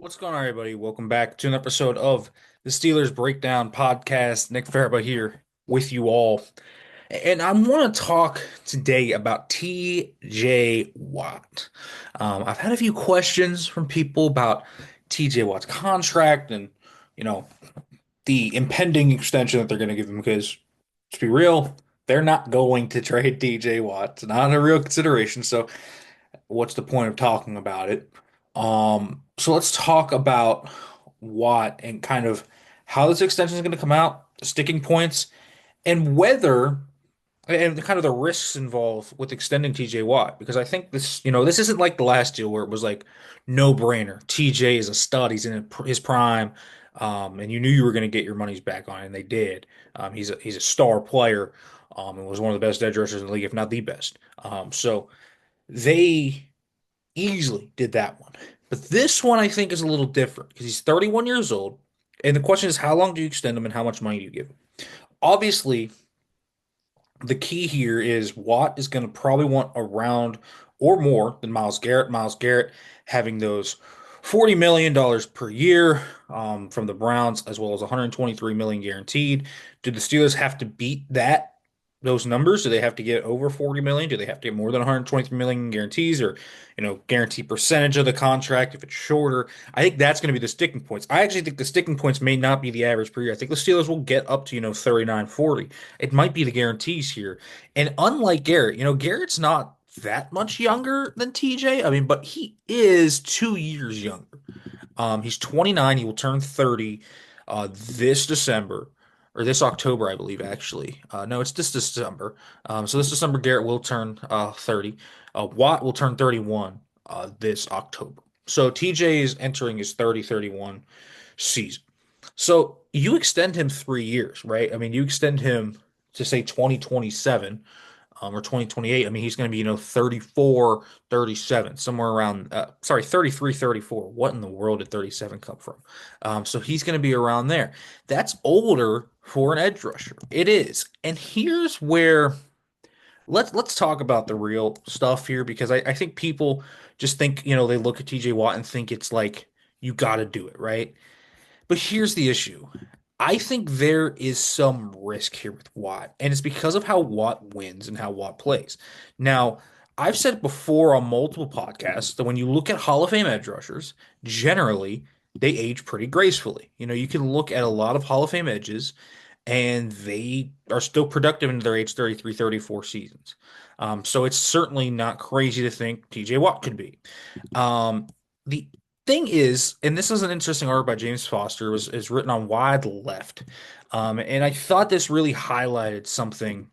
What's going on, everybody? Welcome back to an episode of the Steelers Breakdown Podcast. Nick Farabaugh here with you all. And I want to talk today about T.J. Watt. I've had a few questions from people about T.J. Watt's contract and, you know, the impending extension that they're going to give him because, to be real, they're not going to trade T.J. Watt. It's not a real consideration. So what's the point of talking about it? So let's talk about Watt and kind of how this extension is going to come out, the sticking points, and whether and kind of the risks involved with extending TJ Watt. Because I think this isn't like the last deal where it was like no brainer. TJ is a stud. He's in his prime. And you knew you were going to get your money's back on it, and they did. He's a star player, and was one of the best edge rushers in the league, if not the best. So they easily did that one. But this one I think is a little different because he's 31 years old. And the question is, how long do you extend him and how much money do you give him? Obviously, the key here is Watt is going to probably want around or more than Myles Garrett. Myles Garrett having those $40 million per year from the Browns, as well as 123 million guaranteed. Do the Steelers have to beat those numbers? Do they have to get over 40 million? Do they have to get more than 123 million guarantees or, guarantee percentage of the contract if it's shorter? I think that's going to be the sticking points. I actually think the sticking points may not be the average per year. I think the Steelers will get up to, 39, 40. It might be the guarantees here. And unlike Garrett, Garrett's not that much younger than TJ. I mean, but he is 2 years younger. He's 29. He will turn 30 this December or this October, I believe, actually. No, it's this December. So this December, Garrett will turn 30. Watt will turn 31 this October. So TJ is entering his 30-31 season. So you extend him 3 years, right? I mean, you extend him to say 2027 or 2028. I mean, he's going to be, 34, 37, somewhere around, sorry, 33, 34. What in the world did 37 come from? So he's going to be around there. That's older for an edge rusher. It is. And here's where let's talk about the real stuff here because I think people just think, they look at TJ Watt and think it's like you got to do it, right? But here's the issue. I think there is some risk here with Watt, and it's because of how Watt wins and how Watt plays. Now, I've said before on multiple podcasts that when you look at Hall of Fame edge rushers, generally they age pretty gracefully. You can look at a lot of Hall of Fame edges, and they are still productive into their age 33, 34 seasons. So it's certainly not crazy to think TJ Watt could be. The thing is, and this is an interesting article by James Foster, was is written on why the left. And I thought this really highlighted something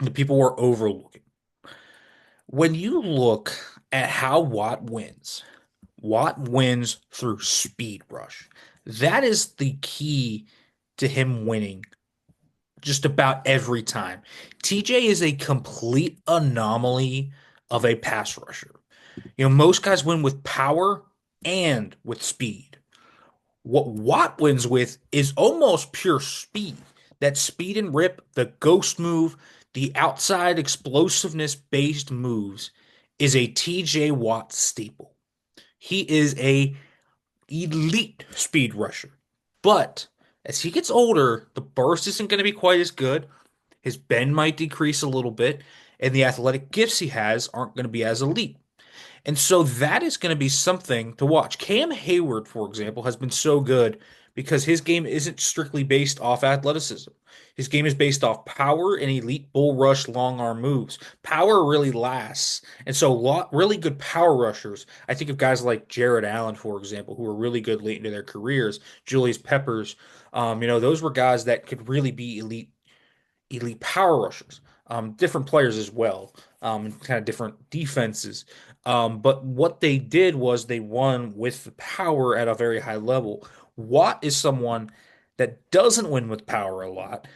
that people were overlooking. When you look at how Watt wins through speed rush. That is the key to him winning just about every time. TJ is a complete anomaly of a pass rusher. Most guys win with power and with speed. What Watt wins with is almost pure speed. That speed and rip, the ghost move, the outside explosiveness based moves is a TJ Watt staple. He is a elite speed rusher. But as he gets older, the burst isn't going to be quite as good. His bend might decrease a little bit, and the athletic gifts he has aren't going to be as elite. And so that is going to be something to watch. Cam Hayward, for example, has been so good because his game isn't strictly based off athleticism. His game is based off power and elite bull rush long arm moves. Power really lasts. And so really good power rushers. I think of guys like Jared Allen, for example, who were really good late into their careers. Julius Peppers, those were guys that could really be elite power rushers. Different players as well, kind of different defenses. But what they did was they won with power at a very high level. Watt is someone that doesn't win with power a lot.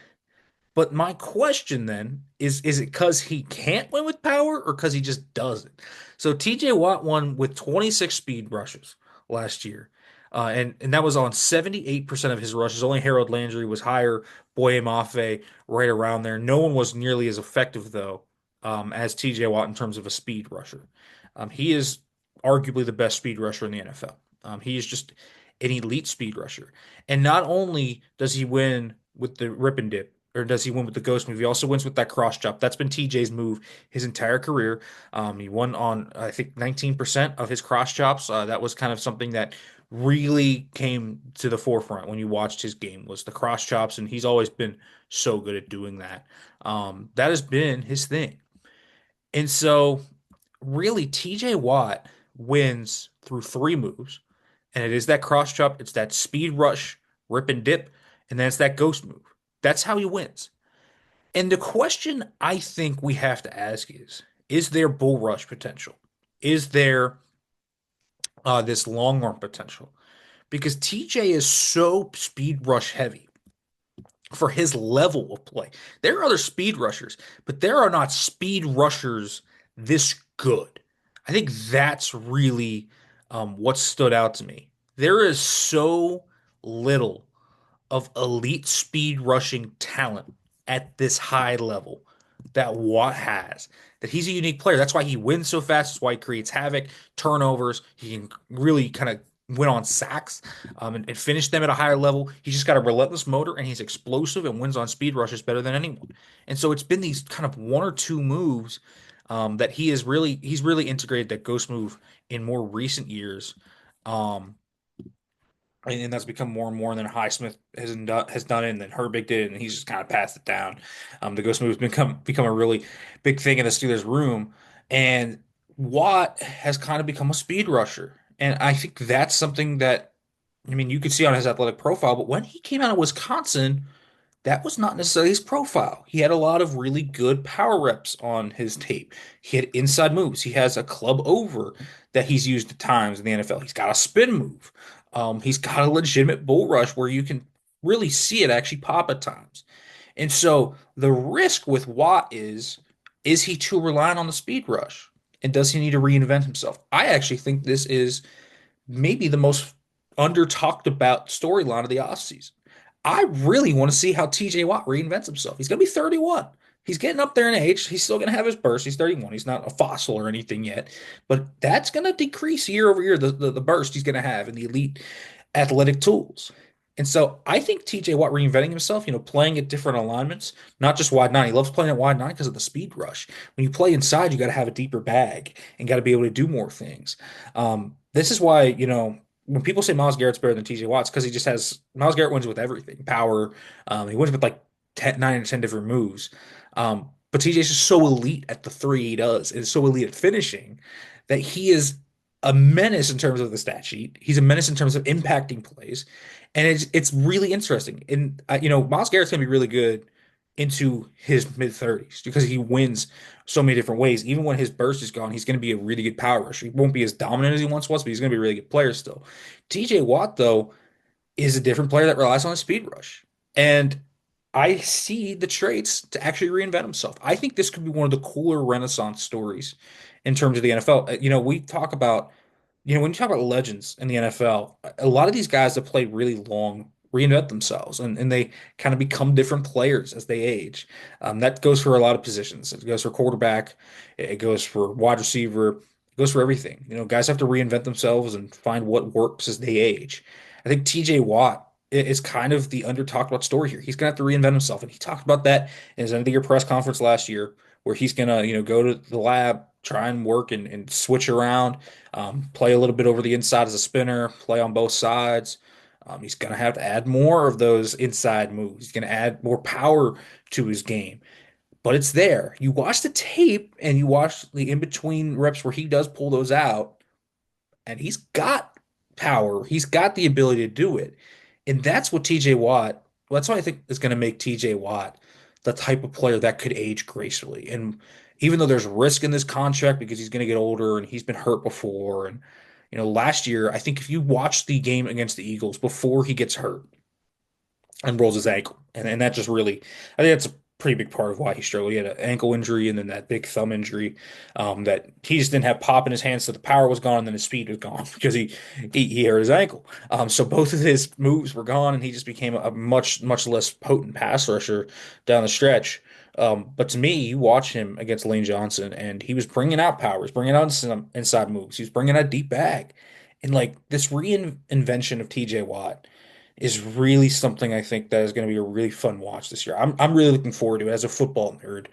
But my question then is it because he can't win with power or because he just doesn't? So TJ Watt won with 26 speed rushes last year. And that was on 78% of his rushes. Only Harold Landry was higher, Boye Mafe right around there. No one was nearly as effective, though, as TJ Watt in terms of a speed rusher. He is arguably the best speed rusher in the NFL. He is just an elite speed rusher. And not only does he win with the rip and dip, or does he win with the ghost move, he also wins with that cross chop. That's been TJ's move his entire career. He won on, I think, 19% of his cross chops. That was kind of something that really came to the forefront when you watched his game was the cross chops, and he's always been so good at doing that. That has been his thing. And so really TJ Watt wins through three moves. And it is that cross chop, it's that speed rush, rip and dip, and then it's that ghost move. That's how he wins. And the question I think we have to ask is there bull rush potential? Is there this long arm potential? Because TJ is so speed rush heavy for his level of play. There are other speed rushers, but there are not speed rushers this good. I think that's really what stood out to me. There is so little of elite speed rushing talent at this high level that Watt has. That he's a unique player. That's why he wins so fast. That's why he creates havoc, turnovers. He can really kind of win on sacks and finish them at a higher level. He's just got a relentless motor and he's explosive and wins on speed rushes better than anyone. And so it's been these kind of one or two moves that he's really integrated that ghost move in more recent years. Um, and that's become more and more. And then Highsmith has done it, and then Herbig did it, and he's just kind of passed it down. The ghost move has become a really big thing in the Steelers room, and Watt has kind of become a speed rusher, and I think that's something that I mean you could see on his athletic profile. But when he came out of Wisconsin, that was not necessarily his profile. He had a lot of really good power reps on his tape. He had inside moves. He has a club over that he's used at times in the NFL. He's got a spin move. He's got a legitimate bull rush where you can really see it actually pop at times. And so the risk with Watt is he too reliant on the speed rush? And does he need to reinvent himself? I actually think this is maybe the most under talked about storyline of the offseason. I really want to see how TJ Watt reinvents himself. He's going to be 31. He's getting up there in age. He's still going to have his burst. He's 31. He's not a fossil or anything yet, but that's going to decrease year over year, the burst he's going to have and the elite athletic tools. And so I think TJ Watt reinventing himself, playing at different alignments, not just wide nine. He loves playing at wide nine because of the speed rush. When you play inside, you got to have a deeper bag and got to be able to do more things. This is why, when people say Myles Garrett's better than TJ Watt's because he just has Myles Garrett wins with everything. Power. He wins with like 9 or 10 different moves. But TJ's just so elite at the three he does and so elite at finishing that he is a menace in terms of the stat sheet. He's a menace in terms of impacting plays. And it's really interesting. And Myles Garrett's gonna be really good into his mid 30s because he wins so many different ways. Even when his burst is gone, he's going to be a really good power rusher. He won't be as dominant as he once was, but he's going to be a really good player still. TJ Watt, though, is a different player that relies on a speed rush. And I see the traits to actually reinvent himself. I think this could be one of the cooler Renaissance stories in terms of the NFL. We talk about when you talk about legends in the NFL, a lot of these guys that played really long reinvent themselves and they kind of become different players as they age. That goes for a lot of positions. It goes for quarterback, it goes for wide receiver, it goes for everything. Guys have to reinvent themselves and find what works as they age. I think TJ Watt is kind of the under talked about story here. He's gonna have to reinvent himself, and he talked about that in his end of the year press conference last year, where he's gonna go to the lab, try and work and switch around, play a little bit over the inside as a spinner, play on both sides. He's gonna have to add more of those inside moves. He's gonna add more power to his game, but it's there. You watch the tape and you watch the in between reps where he does pull those out and he's got power. He's got the ability to do it. And that's what TJ Watt, well, that's what I think is going to make TJ Watt the type of player that could age gracefully. And even though there's risk in this contract because he's going to get older and he's been hurt before. And, last year, I think if you watch the game against the Eagles before he gets hurt, and rolls his ankle. And that just really, I think that's a pretty big part of why he struggled. He had an ankle injury and then that big thumb injury that he just didn't have pop in his hands. So the power was gone and then his speed was gone because he hurt his ankle. So both of his moves were gone and he just became a much, much less potent pass rusher down the stretch. But to me, you watch him against Lane Johnson and he was bringing out power. He was bringing out some inside moves. He was bringing out deep bag. And like this reinvention of TJ Watt is really something I think that is going to be a really fun watch this year. I'm really looking forward to it as a football nerd.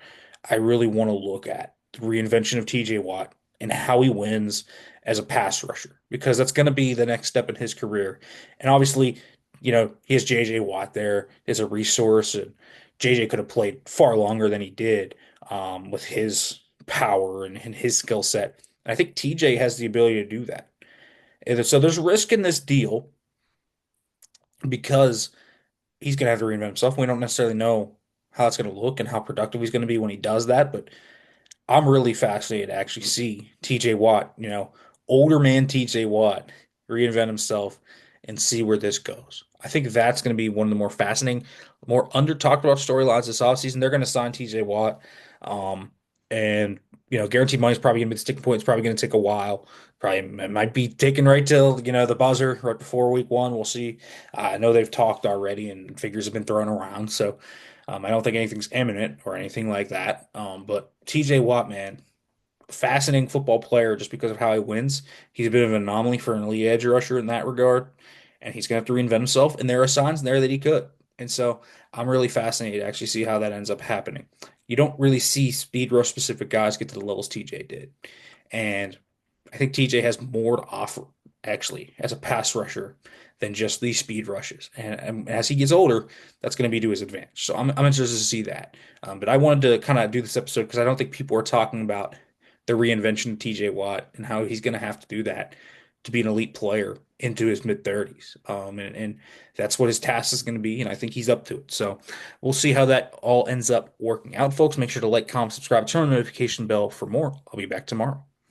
I really want to look at the reinvention of TJ Watt and how he wins as a pass rusher because that's going to be the next step in his career. And obviously, he has JJ Watt there as a resource, and JJ could have played far longer than he did with his power and his skill set. And I think TJ has the ability to do that. And so there's risk in this deal because he's going to have to reinvent himself. We don't necessarily know how it's going to look and how productive he's going to be when he does that, but I'm really fascinated to actually see TJ Watt, older man TJ Watt reinvent himself and see where this goes. I think that's going to be one of the more fascinating, more under talked about storylines this offseason. They're going to sign TJ Watt. Um, and guaranteed money is probably going to be the sticking point. It's probably going to take a while. Probably it might be taken right till, the buzzer right before week one. We'll see. I know they've talked already and figures have been thrown around. So I don't think anything's imminent or anything like that. But TJ Watt, man, fascinating football player just because of how he wins. He's a bit of an anomaly for an elite edge rusher in that regard, and he's going to have to reinvent himself. And there are signs there that he could. And so I'm really fascinated to actually see how that ends up happening. You don't really see speed rush specific guys get to the levels TJ did. And I think TJ has more to offer, actually, as a pass rusher than just these speed rushes. And as he gets older, that's going to be to his advantage. So I'm interested to see that. But I wanted to kind of do this episode because I don't think people are talking about the reinvention of TJ Watt and how he's going to have to do that to be an elite player into his mid 30s. And that's what his task is going to be. And I think he's up to it. So we'll see how that all ends up working out, folks. Make sure to like, comment, subscribe, turn on the notification bell for more. I'll be back tomorrow.